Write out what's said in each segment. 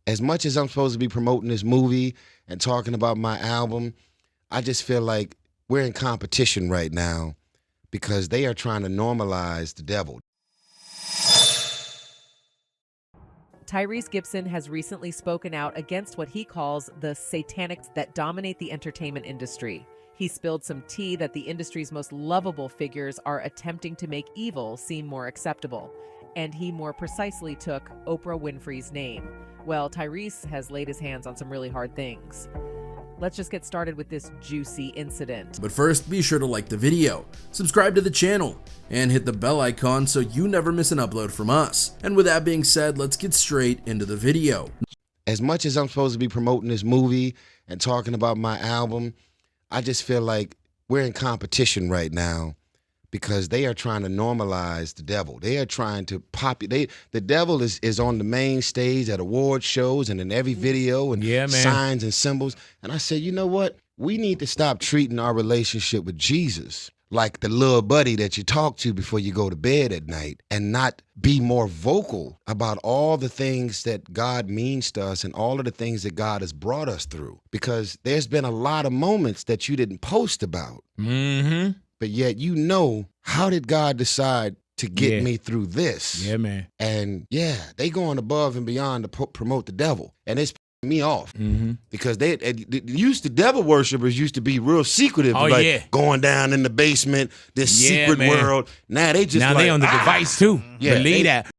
As much as I'm supposed to be promoting this movie and talking about my album, I just feel like we're in competition right now because they are trying to normalize the devil. Tyrese Gibson has recently spoken out against what he calls the satanics that dominate the entertainment industry. He spilled some tea that the industry's most lovable figures are attempting to make evil seem more acceptable. And he more precisely took Oprah Winfrey's name. Well, Tyrese has laid his hands on some really hard things. Let's just get started with this juicy incident. But first, be sure to like the video, subscribe to the channel, and hit the bell icon so you never miss an upload from us. And with that being said, let's get straight into the video. As much as I'm supposed to be promoting this movie and talking about my album, I just feel like we're in competition right now because they are trying to normalize the devil. They are trying to the devil is on the main stage at award shows and in every video and signs and symbols. And I said, you know what? We need to stop treating our relationship with Jesus like the little buddy that you talk to before you go to bed at night and not be more vocal about all the things that God means to us and all of the things that God has brought us through. Because there's been a lot of moments that you didn't post about. Mm-hmm. But yet, how did God decide to get me through this? Yeah, man. And they going above and beyond to promote the devil. And it's pissing me off because the devil worshipers used to be real secretive, going down in the basement, this secret world. Now they just they on the device too. Yeah, Believe that.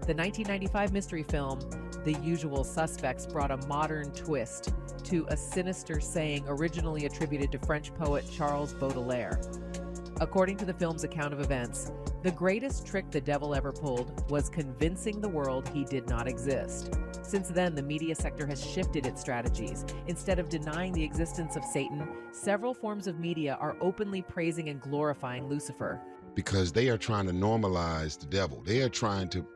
The 1995 mystery film, The Usual Suspects, brought a modern twist to a sinister saying originally attributed to French poet Charles Baudelaire. According to the film's account of events, the greatest trick the devil ever pulled was convincing the world he did not exist. Since then, the media sector has shifted its strategies. Instead of denying the existence of Satan, several forms of media are openly praising and glorifying Lucifer. Because they are trying to normalize the devil. They are trying to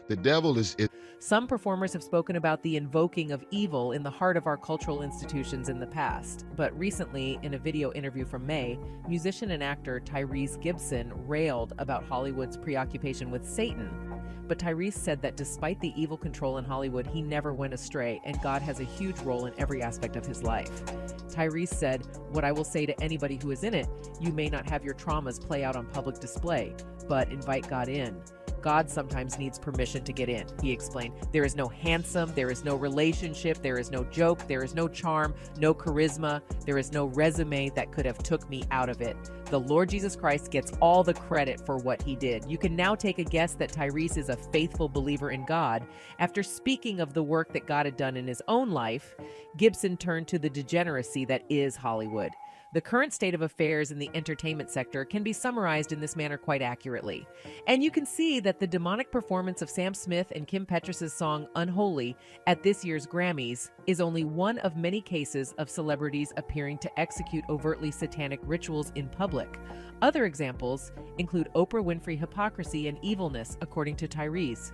the devil is. Some performers have spoken about the invoking of evil in the heart of our cultural institutions in the past. But recently, in a video interview from May, musician and actor Tyrese Gibson railed about Hollywood's preoccupation with Satan. But Tyrese said that despite the evil control in Hollywood, he never went astray, and God has a huge role in every aspect of his life. Tyrese said, "What I will say to anybody who is in it, you may not have your traumas play out on public display, but invite God in. God sometimes needs permission to get in," he explained. "There is no handsome, there is no relationship, there is no joke, there is no charm, no charisma, there is no resume that could have took me out of it. The Lord Jesus Christ gets all the credit for what he did." You can now take a guess that Tyrese is a faithful believer in God. After speaking of the work that God had done in his own life, Gibson turned to the degeneracy that is Hollywood. The current state of affairs in the entertainment sector can be summarized in this manner quite accurately. And you can see that the demonic performance of Sam Smith and Kim Petras' song Unholy at this year's Grammys is only one of many cases of celebrities appearing to execute overtly satanic rituals in public. Other examples include Oprah Winfrey hypocrisy and evilness, according to Tyrese.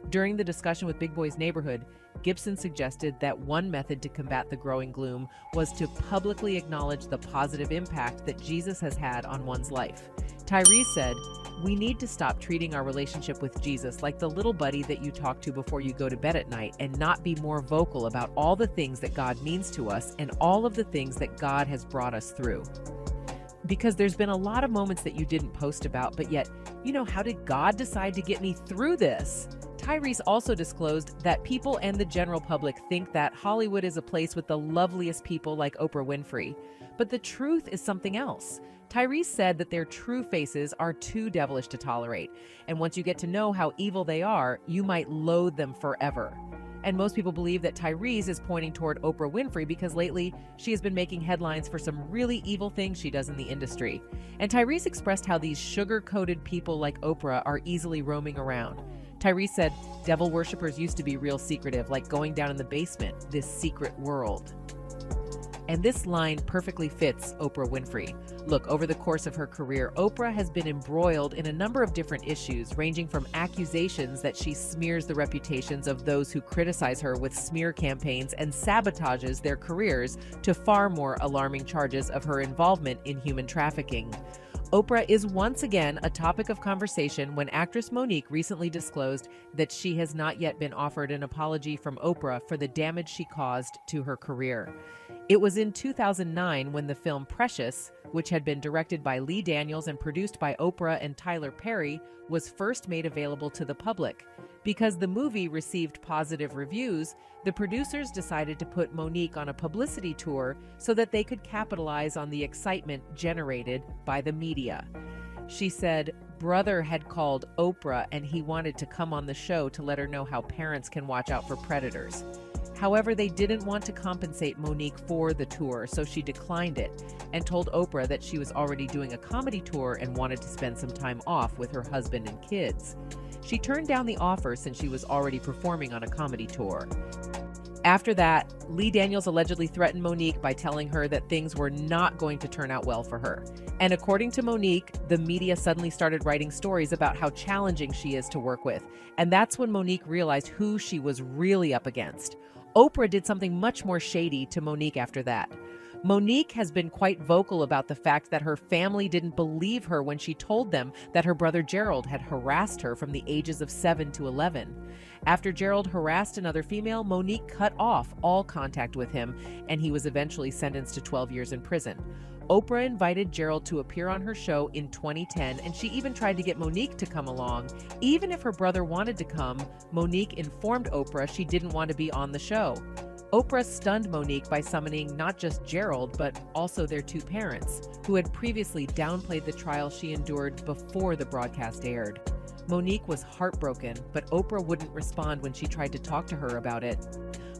During the discussion with Big Boy's Neighborhood, Gibson suggested that one method to combat the growing gloom was to publicly acknowledge the positive impact that Jesus has had on one's life. Tyrese said, "We need to stop treating our relationship with Jesus like the little buddy that you talk to before you go to bed at night and not be more vocal about all the things that God means to us and all of the things that God has brought us through. Because there's been a lot of moments that you didn't post about, but yet, how did God decide to get me through this?" Tyrese also disclosed that people and the general public think that Hollywood is a place with the loveliest people like Oprah Winfrey. But the truth is something else. Tyrese said that their true faces are too devilish to tolerate. And once you get to know how evil they are, you might loathe them forever. And most people believe that Tyrese is pointing toward Oprah Winfrey because lately she has been making headlines for some really evil things she does in the industry. And Tyrese expressed how these sugar-coated people like Oprah are easily roaming around. Tyrese said, "Devil worshippers used to be real secretive, like going down in the basement, this secret world." And this line perfectly fits Oprah Winfrey. Look, over the course of her career, Oprah has been embroiled in a number of different issues, ranging from accusations that she smears the reputations of those who criticize her with smear campaigns and sabotages their careers, to far more alarming charges of her involvement in human trafficking. Oprah is once again a topic of conversation when actress Monique recently disclosed that she has not yet been offered an apology from Oprah for the damage she caused to her career. It was in 2009 when the film Precious, which had been directed by Lee Daniels and produced by Oprah and Tyler Perry, was first made available to the public. Because the movie received positive reviews, the producers decided to put Monique on a publicity tour so that they could capitalize on the excitement generated by the media. She said, "Brother had called Oprah and he wanted to come on the show to let her know how parents can watch out for predators." However, they didn't want to compensate Monique for the tour, so she declined it and told Oprah that she was already doing a comedy tour and wanted to spend some time off with her husband and kids. She turned down the offer since she was already performing on a comedy tour. After that, Lee Daniels allegedly threatened Monique by telling her that things were not going to turn out well for her. And according to Monique, the media suddenly started writing stories about how challenging she is to work with. And that's when Monique realized who she was really up against. Oprah did something much more shady to Monique after that. Monique has been quite vocal about the fact that her family didn't believe her when she told them that her brother Gerald had harassed her from the ages of 7 to 11. After Gerald harassed another female, Monique cut off all contact with him, and he was eventually sentenced to 12 years in prison. Oprah invited Gerald to appear on her show in 2010, and she even tried to get Monique to come along. Even if her brother wanted to come, Monique informed Oprah she didn't want to be on the show. Oprah stunned Monique by summoning not just Gerald, but also their two parents, who had previously downplayed the trial she endured before the broadcast aired. Monique was heartbroken, but Oprah wouldn't respond when she tried to talk to her about it.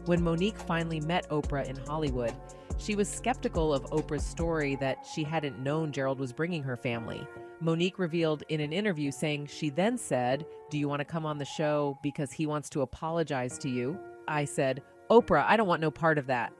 When Monique finally met Oprah in Hollywood, she was skeptical of Oprah's story that she hadn't known Gerald was bringing her family. Monique revealed in an interview saying she then said, "Do you want to come on the show because he wants to apologize to you?" I said, "Oprah, I don't want no part of that."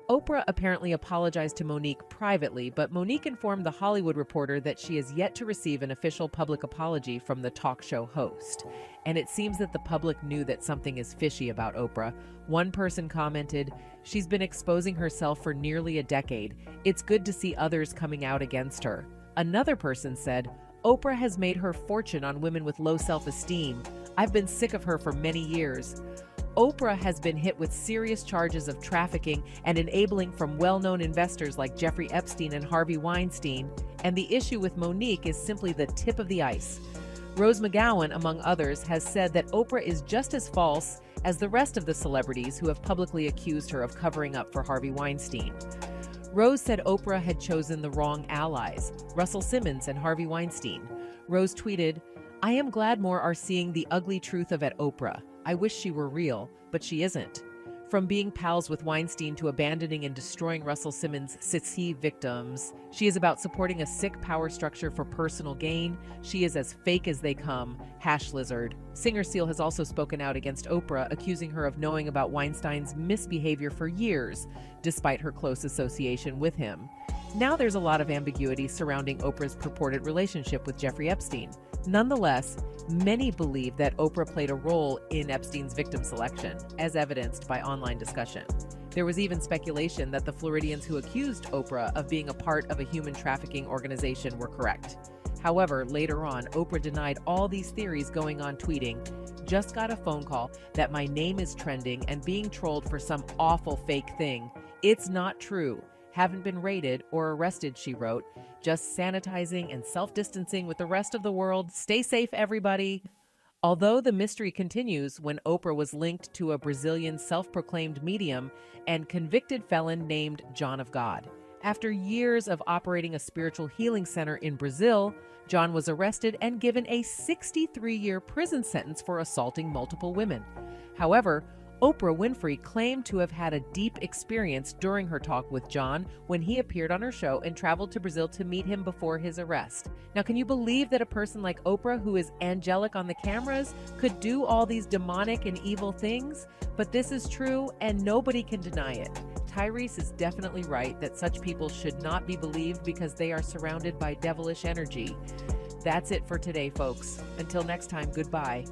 Oprah apparently apologized to Monique privately, but Monique informed The Hollywood Reporter that she has yet to receive an official public apology from the talk show host. And it seems that the public knew that something is fishy about Oprah. One person commented, "She's been exposing herself for nearly a decade. It's good to see others coming out against her." Another person said, "Oprah has made her fortune on women with low self-esteem. I've been sick of her for many years." Oprah has been hit with serious charges of trafficking and enabling from well-known investors like Jeffrey Epstein and Harvey Weinstein, and the issue with Monique is simply the tip of the ice. Rose McGowan, among others, has said that Oprah is just as false as the rest of the celebrities who have publicly accused her of covering up for Harvey Weinstein. Rose said Oprah had chosen the wrong allies, Russell Simmons and Harvey Weinstein. Rose tweeted, "I am glad more are seeing the ugly truth of it, Oprah. I wish she were real, but she isn't. From being pals with Weinstein to abandoning and destroying Russell Simmons' Sissy victims, she is about supporting a sick power structure for personal gain. She is as fake as they come. #Lizard. Singer Seal has also spoken out against Oprah, accusing her of knowing about Weinstein's misbehavior for years, despite her close association with him. Now there's a lot of ambiguity surrounding Oprah's purported relationship with Jeffrey Epstein. Nonetheless, many believe that Oprah played a role in Epstein's victim selection, as evidenced by online discussion. There was even speculation that the Floridians who accused Oprah of being a part of a human trafficking organization were correct. However, later on, Oprah denied all these theories, going on tweeting, "Just got a phone call that my name is trending and being trolled for some awful fake thing. It's not true. Haven't been raided or arrested," she wrote. "Just sanitizing and self-distancing with the rest of the world. Stay safe, everybody." Although the mystery continues when Oprah was linked to a Brazilian self-proclaimed medium and convicted felon named John of God. After years of operating a spiritual healing center in Brazil, John was arrested and given a 63-year prison sentence for assaulting multiple women. However, Oprah Winfrey claimed to have had a deep experience during her talk with John when he appeared on her show and traveled to Brazil to meet him before his arrest. Now, can you believe that a person like Oprah, who is angelic on the cameras, could do all these demonic and evil things? But this is true, and nobody can deny it. Tyrese is definitely right that such people should not be believed because they are surrounded by devilish energy. That's it for today, folks. Until next time, goodbye.